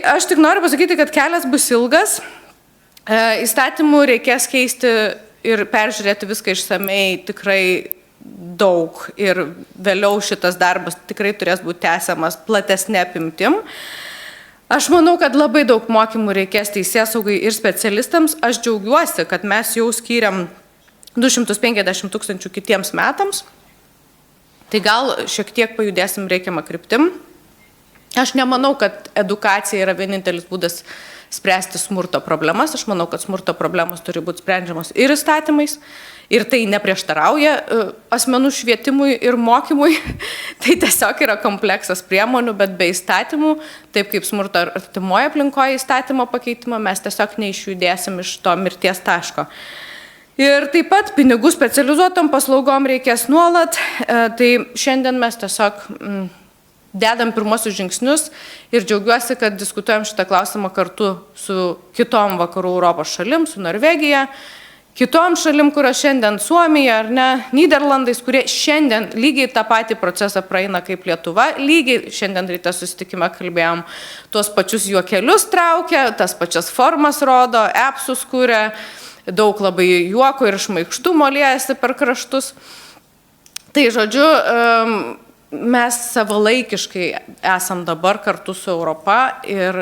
Aš tik noriu pasakyti, kad kelias bus ilgas, įstatymų reikės keisti ir peržiūrėti viską išsamei tikrai daug ir vėliau šitas darbas tikrai turės būti tęsiamas platesnė apimtim. Aš manau, kad labai daug mokymų reikės teisėsaugai ir specialistams. Aš džiaugiuosi, kad mes jau skiriam 250 000 kitiems metams. Tai gal šiek tiek pajudėsim reikiamą kryptim. Aš nemanau, kad edukacija yra vienintelis būdas spręsti smurto problemas. Aš manau, kad smurto problemos turi būti sprendžiamos ir įstatymais. Ir tai neprieštarauja asmenų švietimui ir mokymui. Tai tiesiog yra kompleksas priemonių, bet be įstatymų, taip kaip smurto artimoje aplinkoje įstatymo pakeitimo, mes tiesiog neišjudėsim iš to mirties taško. Ir taip pat pinigų specializuotom paslaugom reikės nuolat. Tai šiandien mes tiesiog dedam pirmosius žingsnius ir džiaugiuosi, kad diskutuojam šitą klausimą kartu su kitom vakarų Europos šalim, su Norvegija, kitom šalim, kurios šiandien Suomija ar ne, Nyderlandais, kurie šiandien lygiai tą patį procesą praeina kaip Lietuva, lygiai šiandien ryte susitikime kalbėjom, tuos pačius juokelius traukia, tas pačias formas rodo, appsus kuria, daug labai juoko ir šmaikštumo liejasi per kraštus. Tai žodžiu, mes savalaikiškai esam dabar kartu su Europa ir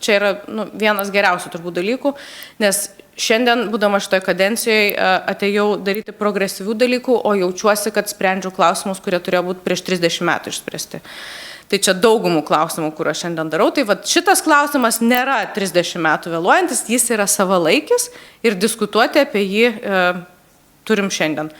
čia yra vienas geriausių turbūt dalykų, nes šiandien, būdama šitoje kadencijoje, atėjau daryti progresyvių dalykų, o jaučiuosi, kad sprendžiu klausimus, kurie turėjo būti prieš 30 metų išspręsti. Tai čia daugumų klausimų, kuriuos šiandien darau. Tai šitas klausimas nėra 30 metų vėluojantis, jis yra savalaikis ir diskutuoti apie jį turim šiandien.